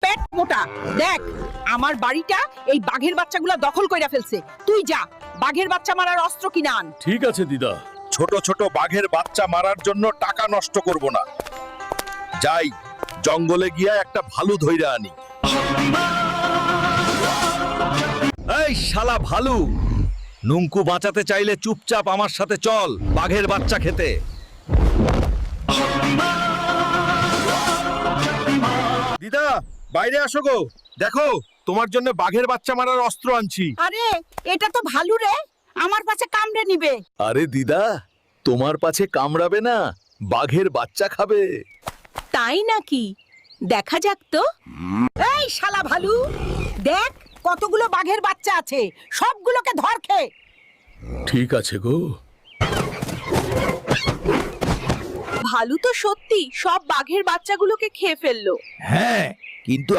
পেট মোটা। দেখ আমার বাড়িটা এই বাঘের বাচ্চাগুলা দখল কইরা ফেলছে। তুই যা বাঘের বাচ্চা মারার অস্ত্র কিনা আন। ঠিক আছে দিদা। ছোট ছোট বাঘের বাচ্চা মারার জন্য টাকা নষ্ট করব না। যাই জঙ্গলে গিয়া একটা ভালু ধইরা আনি। এই শালা ভালু, নুঙ্কু বাঁচাতে চাইলে চুপচাপ আমার সাথে চল বাঘের বাচ্চা খেতে। দিদা বাইরে আসো গো, দেখো তোমার জন্য বাঘের বাচ্চা মারার অস্ত্র আনছি। আরে এটা তো ভালু রে, আমার পাছে কামড়ে নিবে। আরে দিদা, তোমার পাছে কামড়াবে না, বাঘের বাচ্চা খাবে। তাই নাকি? দেখা যাক তো। এই শালা ভালু, দেখ কতগুলো বাঘের বাচ্চা আছে, সবগুলোকে ধর খেয়ে। ঠিক আছে গো। ভালু তো সত্যি সব বাঘের বাচ্চাগুলোকে খেয়ে ফেললো। হ্যাঁ, কিন্তু